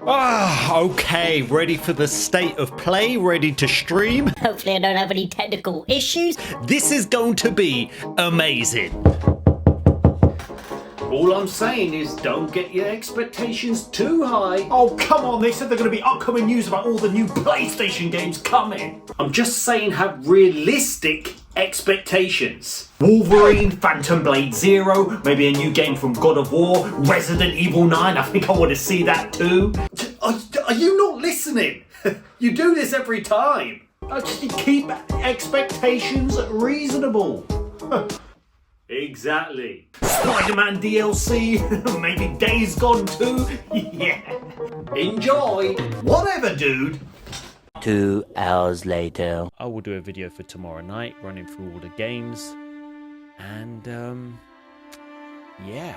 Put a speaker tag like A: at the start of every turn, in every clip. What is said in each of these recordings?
A: Okay, ready for the state of play, ready to stream?
B: Hopefully I don't have any technical issues.
A: This is going to be amazing. All I'm saying is don't get your expectations too high.
C: Oh, come on, they said they're going to be upcoming news about all the new PlayStation games coming.
A: I'm just saying have realistic expectations.
C: Wolverine, Phantom Blade Zero, maybe a new game from God of War, Resident Evil 9, I think I want to see that too.
A: Are you not listening? You do this every time.
C: Just keep expectations reasonable.
A: Exactly.
C: Spider-Man DLC, maybe Days Gone 2, yeah.
A: Enjoy.
C: Whatever, dude.
D: 2 hours later.
A: I will do a video for tomorrow night running through all the games. And, yeah.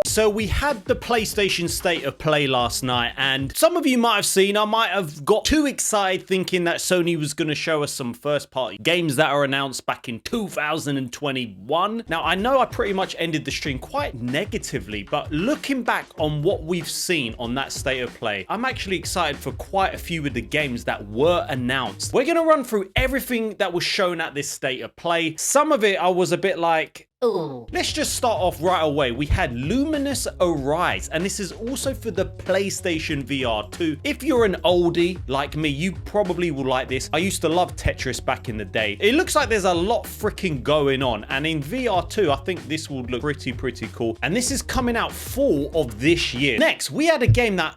A: So we had the PlayStation State of Play last night, and some of you might have seen, I might have got too excited thinking that Sony was going to show us some first-party games that are announced back in 2021. Now, I know I pretty much ended the stream quite negatively, but looking back on what we've seen on that State of Play, I'm actually excited for quite a few of the games that were announced. We're going to run through everything that was shown at this State of Play. Some of it I was a bit like,
B: Ooh.
A: let's just start off right away. We had Luminous Arise, and this is also for the PlayStation VR 2. If you're an oldie like me, you probably will like this. I used to love Tetris back in the day. It looks like there's a lot freaking going on, and in VR 2, I think this will look pretty cool. And this is coming out fall of this year. Next, we had a game that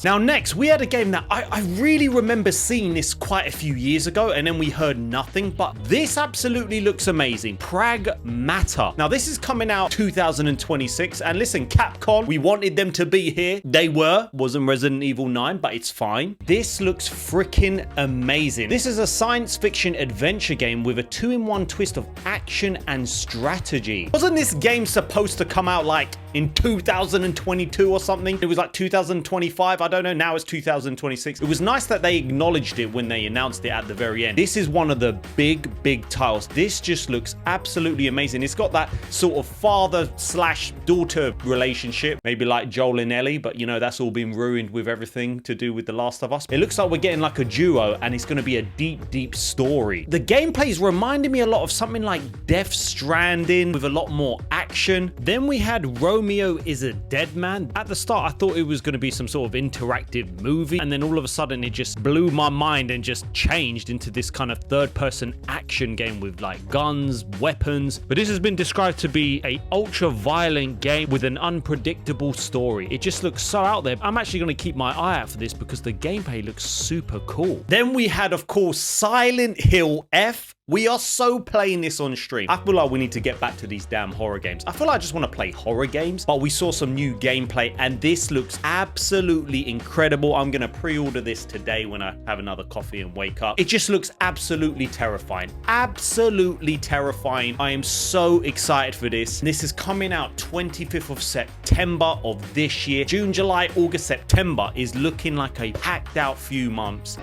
A: Next, we had a game that I really remember seeing this quite a few years ago, and then we heard nothing, but this absolutely looks amazing. Pragmata. Now, this is coming out 2026, and listen, Capcom, we wanted them to be here. They wasn't Resident Evil 9, but it's fine. This looks freaking amazing. This is a science fiction adventure game with a 2-in-1 twist of action and strategy. Wasn't this game supposed to come out like in 2022 or something? It was like 2025, I don't know. Now it's 2026. It was nice that they acknowledged it when they announced it at the very end. This is one of the big titles. This just looks absolutely amazing. It's got that sort of father/daughter relationship, maybe like Joel and Ellie, but you know, that's all been ruined with everything to do with The Last of Us. It looks like we're getting like a duo, and it's going to be a deep story. The gameplay is reminding me a lot of something like Death Stranding with a lot more action. Then we had Romeo is a Dead Man. At the start, I thought it was going to be some sort of interactive movie, and then all of a sudden it just blew my mind and just changed into this kind of third-person action game with like guns, weapons. But this has been described to be a ultra-violent game with an unpredictable story. It just looks so out there. I'm actually going to keep my eye out for this because the gameplay looks super cool. Then we had, of course, Silent Hill F. We are so playing this on stream. I feel like we need to get back to these damn horror games. I feel like I just want to play horror games, but we saw some new gameplay, and this looks absolutely incredible. I'm going to pre-order this today when I have another coffee and wake up. It just looks absolutely terrifying. Absolutely terrifying. I am so excited for this. This is coming out 25th of September of this year. June, July, August, September is looking like a packed out few months.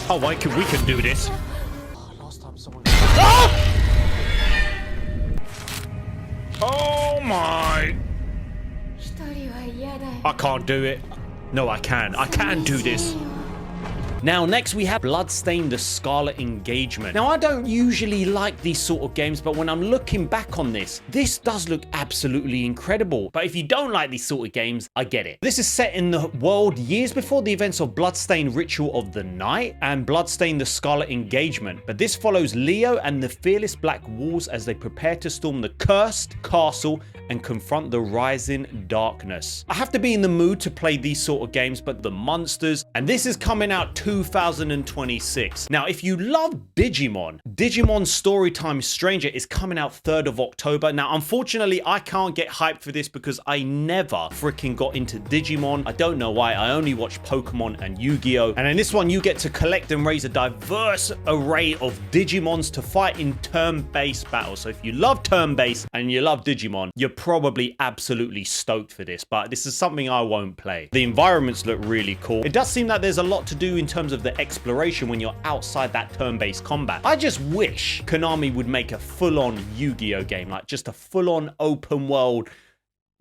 A: Oh, we can do this. Oh my! I can't do it. No, I can. I can do this. Now, next we have Bloodstained: The Scarlet Engagement. Now, I don't usually like these sort of games, but when I'm looking back on this does look absolutely incredible. But if you don't like these sort of games, I get it. This is set in the world years before the events of Bloodstained: Ritual of the Night and Bloodstained: The Scarlet Engagement. But this follows Leo and the fearless Black Wolves as they prepare to storm the cursed castle and confront the rising darkness. I have to be in the mood to play these sort of games, but the monsters, and this is coming out 2 2026. Now, if you love Digimon, Digimon Storytime Stranger is coming out 3rd of October. Now, unfortunately, I can't get hyped for this because I never freaking got into Digimon. I don't know why. I only watch Pokemon and Yu-Gi-Oh! And in this one, you get to collect and raise a diverse array of Digimons to fight in turn-based battles. So if you love turn-based and you love Digimon, you're probably absolutely stoked for this, but this is something I won't play. The environments look really cool. It does seem like there's a lot to do in terms of the exploration when you're outside that turn-based combat. I just wish Konami would make a full-on Yu-Gi-Oh! Game, like just a full-on open world.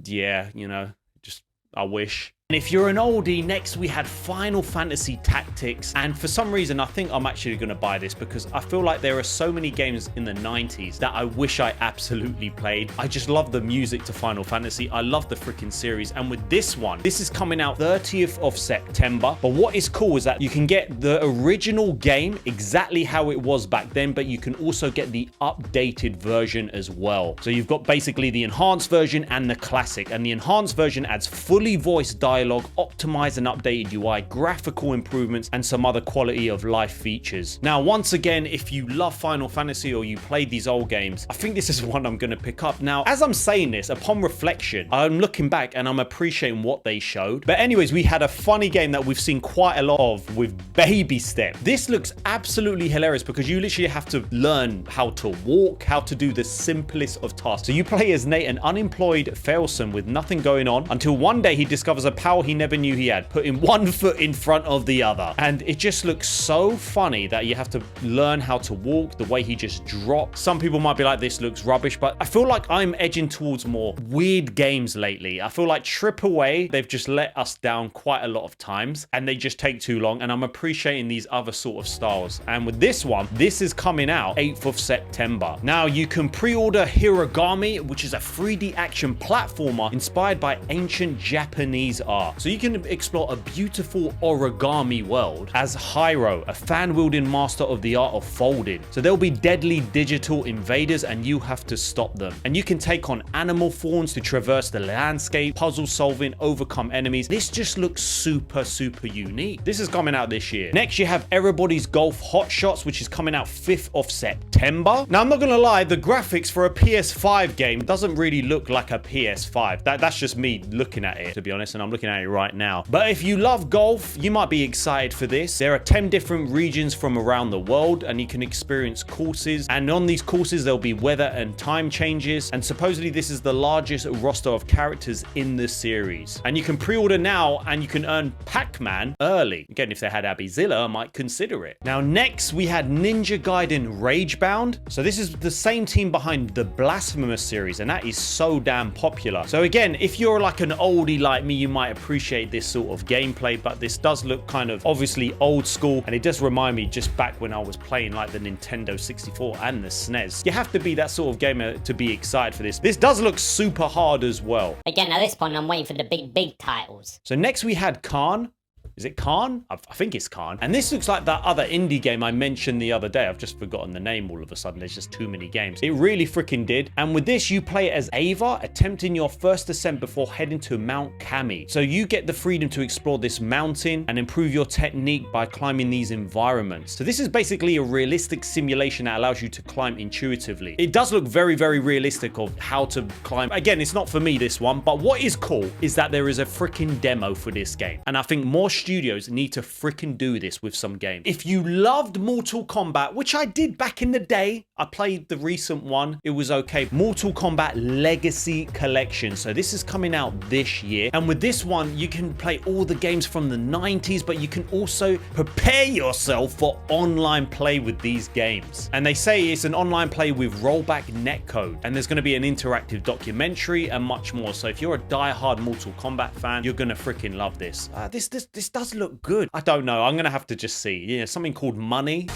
A: Yeah, you know, just I wish. And if you're an oldie, next we had Final Fantasy Tactics, and for some reason I think I'm actually going to buy this because I feel like there are so many games in the 90s that I wish I absolutely played. I just love the music to Final Fantasy. I love the freaking series, and with this one, this is coming out 30th of September. But what is cool is that you can get the original game exactly how it was back then, but you can also get the updated version as well. So you've got basically the enhanced version and the classic, and the enhanced version adds fully voiced dialogue, optimized and updated UI, graphical improvements, and some other quality of life features. Now, once again, if you love Final Fantasy or you played these old games, I think this is one I'm going to pick up. Now, as I'm saying this, upon reflection, I'm looking back and I'm appreciating what they showed. But anyways, we had a funny game that we've seen quite a lot of with Baby Step. This looks absolutely hilarious because you literally have to learn how to walk, how to do the simplest of tasks. So you play as Nate, an unemployed failson with nothing going on, until one day he discovers a power he never knew he had, putting one foot in front of the other. And it just looks so funny that you have to learn how to walk, the way he just dropped. Some people might be like, this looks rubbish, but I feel like I'm edging towards more weird games lately. I feel like AAA, they've just let us down quite a lot of times and they just take too long, and I'm appreciating these other sort of styles. And with this one, this is coming out 8th of September. Now, you can pre-order Hiragami, which is a 3D action platformer inspired by ancient Japanese art. So you can explore a beautiful origami world as Hyro, a fan-wielding master of the art of folding. So there'll be deadly digital invaders and you have to stop them. And you can take on animal forms to traverse the landscape, puzzle solving, overcome enemies. This just looks super, super unique. This is coming out this year. Next, you have Everybody's Golf Hot Shots, which is coming out 5th of September. Now, I'm not gonna lie, the graphics for a PS5 game doesn't really look like a PS5. That's just me looking at it, to be honest, and I'm looking at it right now. But if you love golf, you might be excited for this. There are 10 different regions from around the world and you can experience courses, and on these courses there'll be weather and time changes, and supposedly this is the largest roster of characters in the series. And you can pre-order now and you can earn Pac-Man early. Again, if they had Abbyzilla, I might consider it. Now, next we had Ninja Gaiden Ragebound. So this is the same team behind the Blasphemous series, and that is so damn popular. So again, if you're like an oldie like me, you might appreciate this sort of gameplay, but this does look kind of obviously old school, and it does remind me just back when I was playing like the Nintendo 64 and the SNES. You have to be that sort of gamer to be excited for this. This does look super hard as well.
B: Again, at this point, I'm waiting for the big titles.
A: So next we had Khan. Is it Khan? I think it's Khan. And this looks like that other indie game I mentioned the other day. I've just forgotten the name all of a sudden. There's just too many games. It really freaking did. And with this, you play as Ava, attempting your first ascent before heading to Mount Kami. So you get the freedom to explore this mountain and improve your technique by climbing these environments. So this is basically a realistic simulation that allows you to climb intuitively. It does look very, very realistic of how to climb. Again, it's not for me, this one, but what is cool is that there is a freaking demo for this game. And I think more studios need to freaking do this with some games. If you loved Mortal Kombat, which I did back in the day, I played the recent one, it was okay. Mortal Kombat Legacy Collection. So this is coming out this year. And with this one, you can play all the games from the 90s, but you can also prepare yourself for online play with these games. And they say it's an online play with rollback netcode. And there's going to be an interactive documentary and much more. So if you're a diehard Mortal Kombat fan, you're going to freaking love this. This does look good. I don't know. I'm going to have to just see. Yeah, something called Money.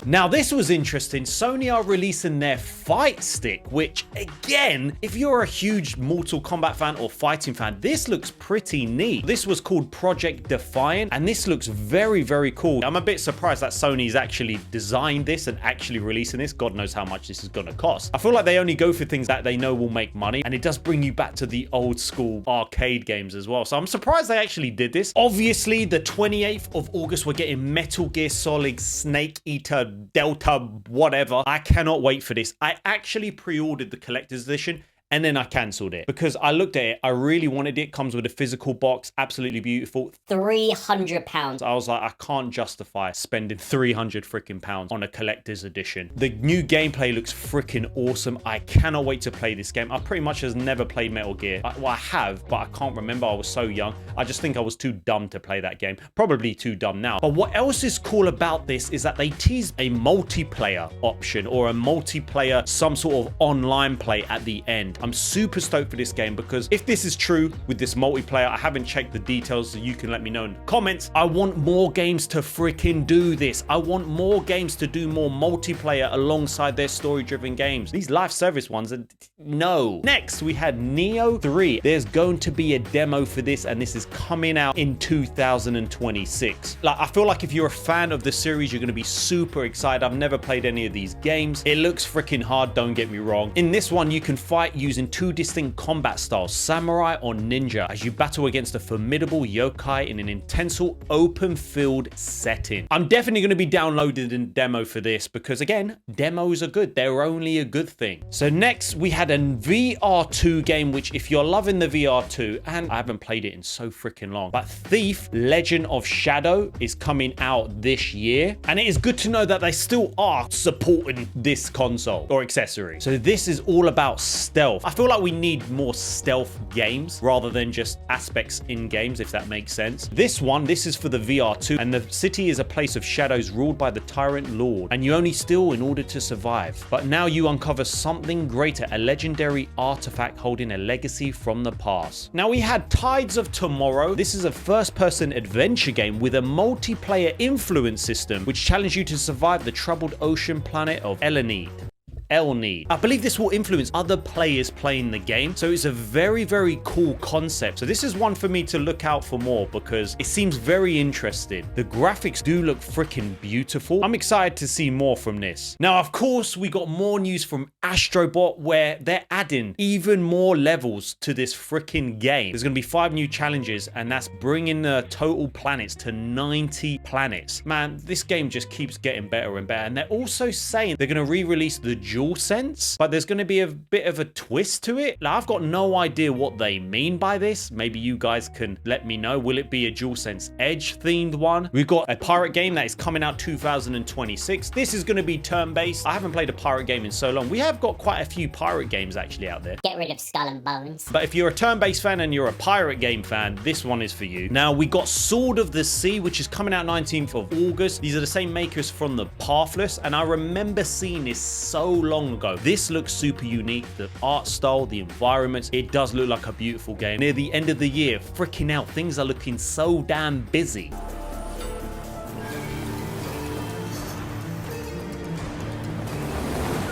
A: Now this was interesting. Sony are releasing their fight stick, which again, if you're a huge Mortal Kombat fan or fighting fan, this looks pretty neat. This was called Project Defiant, and this looks very, very cool. I'm a bit surprised that Sony's actually designed this and actually releasing this. God knows how much this is going to cost. I feel like they only go for things that they know will make money, and it does bring you back to the old school arcade games as well. So I'm surprised they actually did this. Obviously, the 28th of August, we're getting Metal Gear Solid Snake Eater Delta whatever. I cannot wait for this. I actually pre-ordered the collector's edition, and then I cancelled it because I looked at it. I really wanted it. Comes with a physical box. Absolutely beautiful.
B: £300.
A: I was like, I can't justify spending 300 freaking pounds on a collector's edition. The new gameplay looks freaking awesome. I cannot wait to play this game. I pretty much has never played Metal Gear. Well, I have, but I can't remember. I was so young. I just think I was too dumb to play that game. Probably too dumb now. But what else is cool about this is that they teased a multiplayer option or a multiplayer, some sort of online play at the end. I'm super stoked for this game because if this is true with this multiplayer, I haven't checked the details, so you can let me know in the comments. I want more games to freaking do this. I want more games to do more multiplayer alongside their story-driven games. These live service ones are no. Next, we had Neo 3. There's going to be a demo for this, and this is coming out in 2026. Like, I feel like if you're a fan of the series, you're going to be super excited. I've never played any of these games. It looks freaking hard, don't get me wrong. In this one, you can fight using two distinct combat styles, samurai or ninja, as you battle against a formidable yokai in an intense open field setting. I'm definitely going to be downloading a demo for this because, again, demos are good. They're only a good thing. So next, we had a VR2 game, which if you're loving the VR2, and I haven't played it in so freaking long, but Thief Legend of Shadow is coming out this year. And it is good to know that they still are supporting this console or accessory. So this is all about stealth. I feel like we need more stealth games rather than just aspects in games, if that makes sense. This is for the VR2, and the city is a place of shadows ruled by the tyrant lord, and you only steal in order to survive. But now you uncover something greater, a legendary artifact holding a legacy from the past. Now we had Tides of Tomorrow. This is a first-person adventure game with a multiplayer influence system, which challenges you to survive the troubled ocean planet of Elnid. I believe this will influence other players playing the game, so it's a very, very cool concept. So this is one for me to look out for more because it seems very interesting. The graphics do look freaking beautiful. I'm excited to see more from this. Now, of course, we got more news from Astrobot where they're adding even more levels to this freaking game. There's going to be 5 new challenges, and that's bringing the total planets to 90 planets. Man, this game just keeps getting better and better. And they're also saying they're going to re-release the DualSense, but there's going to be a bit of a twist to it. Now, I've got no idea what they mean by this. Maybe you guys can let me know. Will it be a DualSense Edge themed one? We've got a pirate game that is coming out 2026. This is going to be turn-based. I haven't played a pirate game in so long. We have got quite a few pirate games actually out there.
B: Get rid of Skull and Bones.
A: But if you're a turn-based fan and you're a pirate game fan, this one is for you. Now, we got Sword of the Sea, which is coming out 19th of August. These are the same makers from the Pathless, and I remember seeing this so long ago. This looks super unique. The art style, the environments, it does look like a beautiful game. Near the end of the year, freaking out, things are looking so damn busy.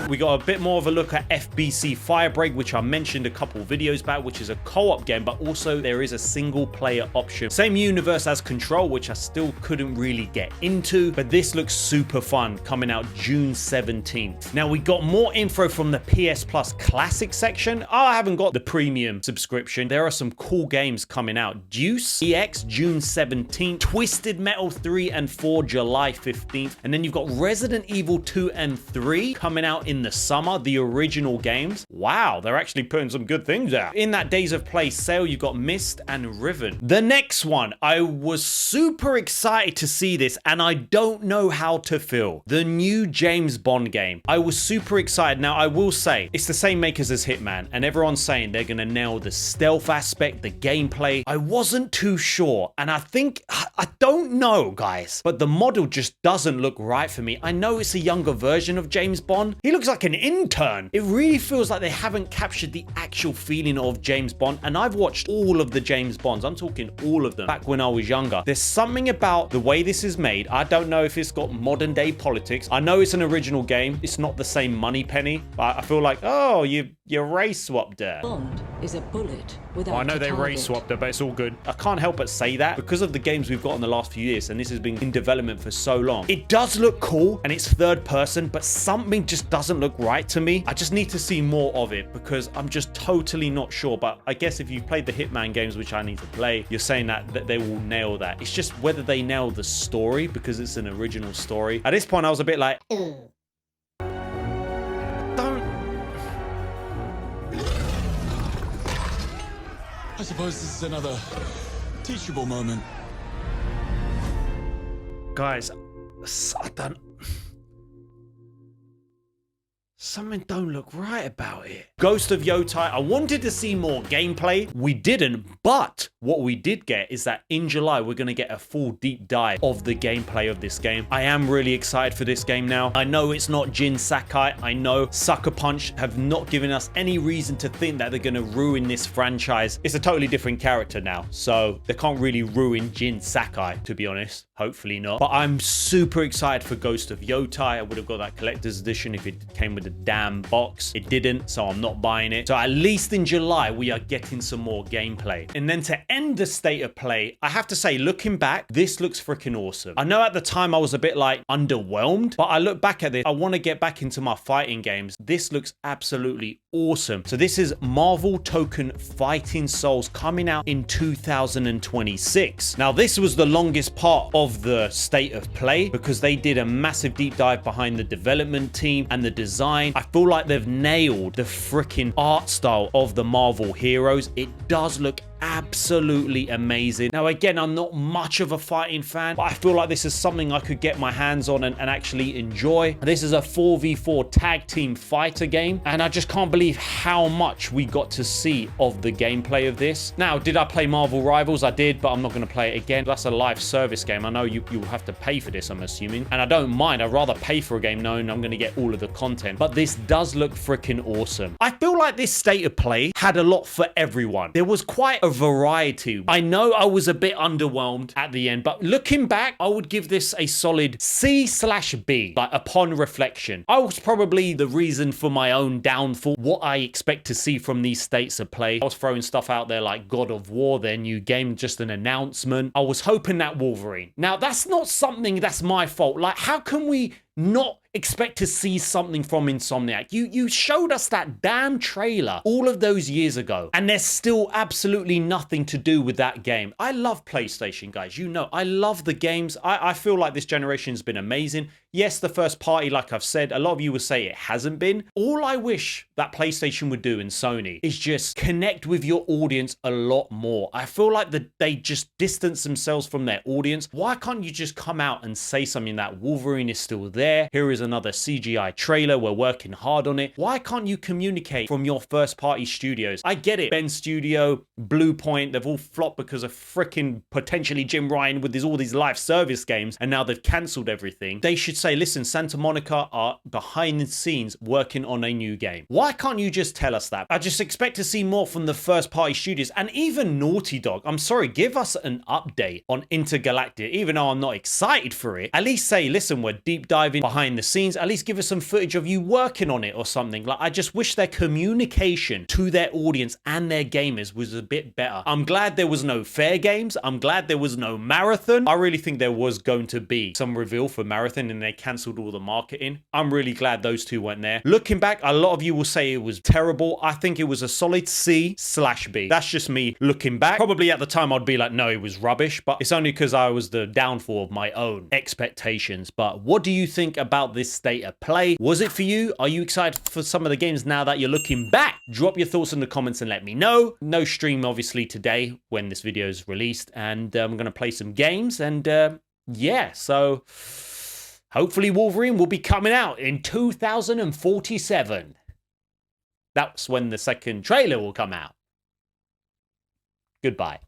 A: We got a bit more of a look at FBC Firebreak, which I mentioned a couple videos back, which is a co-op game, but also there is a single player option. Same universe as Control, which I still couldn't really get into, but this looks super fun, coming out June 17th. Now we got more info from the PS Plus Classic section. I haven't got the premium subscription. There are some cool games coming out. Deuce EX June 17th, Twisted Metal 3 and 4 July 15th, and then you've got Resident Evil 2 and 3 coming out in the summer, the original games. Wow, they're actually putting some good things out. In that Days of Play sale, you've got Myst and Riven. The next one, I was super excited to see this, and I don't know how to feel. The new James Bond game. I was super excited. Now, I will say, it's the same makers as Hitman, and everyone's saying they're gonna nail the stealth aspect, the gameplay. I wasn't too sure, and I don't know, guys, but the model just doesn't look right for me. I know it's a younger version of James Bond. He looks like an intern. It really feels like they haven't captured the actual feeling of James Bond. And I've watched all of the James Bonds. I'm talking all of them back when I was younger. There's something about the way this is made. I don't know if it's got modern day politics. I know it's an original game. It's not the same money penny, but I feel like, oh, you race swapped there.
E: Bond is a bullet without
A: I know
E: a
A: they
E: target.
A: race swapped her, but it's all good. I can't help but say that because of the games we've got in the last few years, and this has been in development for so long. It does look cool and it's third person, but something just doesn't look right to me. I just need to see more of it because I'm just totally not sure. But I guess if you've played the Hitman games, which I need to play, you're saying that they will nail that. It's just whether they nail the story because it's an original story. At this point, I was a bit like, don't.
F: I suppose this is another teachable moment.
A: Guys, I don't... Something don't look right about it. Ghost of Yotai, I wanted to see more gameplay. We didn't, but what we did get is that in July, we're going to get a full deep dive of the gameplay of this game. I am really excited for this game now. I know it's not Jin Sakai. I know Sucker Punch have not given us any reason to think that they're going to ruin this franchise. It's a totally different character now, so they can't really ruin Jin Sakai, to be honest. Hopefully not. But I'm super excited for Ghost of Yotai. I would have got that collector's edition if it came with the damn box. It didn't, so I'm not buying it. So at least in July, we are getting some more gameplay. And then to end the state of play, I have to say, looking back, this looks freaking awesome. I know at the time I was a bit like underwhelmed, but I look back at this, I want to get back into my fighting games. This looks absolutely awesome. So this is Marvel Token Fighting Souls coming out in 2026. Now, this was the longest part of the state of play because they did a massive deep dive behind the development team and the design. I feel like they've nailed the freaking art style of the Marvel heroes. It does look absolutely amazing. Now, again, I'm not much of a fighting fan, but I feel like this is something I could get my hands on and actually enjoy. This is a 4v4 tag team fighter game, and I just can't believe how much we got to see of the gameplay of this. Now, did I play Marvel Rivals? I did, but I'm not going to play it again. That's a live service game. I know you'll have to pay for this, I'm assuming, and I don't mind. I'd rather pay for a game knowing I'm going to get all of the content, but this does look freaking awesome. I feel like this state of play had a lot for everyone. There was quite a variety. I know I was a bit underwhelmed at the end, but looking back, I would give this a solid C/B, like upon reflection. I was probably the reason for my own downfall, what I expect to see from these states of play. I was throwing stuff out there like God of War, their new game, just an announcement. I was hoping that Wolverine. Now, that's not something that's my fault. Like, how can we not expect to see something from Insomniac? You showed us that damn trailer all of those years ago, and there's still absolutely nothing to do with that game. I love PlayStation, guys. You know, I love the games. I feel like this generation has been amazing. Yes, the first party, like I've said, a lot of you would say it hasn't been. All I wish that PlayStation would do, and Sony, is just connect with your audience a lot more. I feel like they just distance themselves from their audience. Why can't you just come out and say something that Wolverine is still there? Here is another CGI trailer. We're working hard on it. Why can't you communicate from your first party studios? I get it. Ben Studio, Blue Point, they've all flopped because of freaking potentially Jim Ryan with all these live service games, and now they've cancelled everything. They should say, listen, Santa Monica are behind the scenes working on a new game. Why can't you just tell us that? I just expect to see more from the first party studios, and even Naughty Dog. I'm sorry, give us an update on Intergalactic. Even though I'm not excited for it, at least say, listen, we're deep diving behind the scenes. At least give us some footage of you working on it or something. Like, I just wish their communication to their audience and their gamers was a bit better. I'm glad there was no Fair Games. I'm glad there was no Marathon. I really think there was going to be some reveal for Marathon, and they cancelled all the marketing. I'm really glad those two weren't there. Looking back, a lot of you will say it was terrible. I think it was a solid C/B. That's just me looking back. Probably at the time I'd be like, no, it was rubbish, but it's only because I was the downfall of my own expectations. But what do you think about this state of play? Was it for you? Are you excited for some of the games now that you're looking back? Drop your thoughts in the comments and let me know. No stream obviously today when this video is released, and I'm going to play some games, and yeah, so hopefully Wolverine will be coming out in 2047. That's when the second trailer will come out. Goodbye.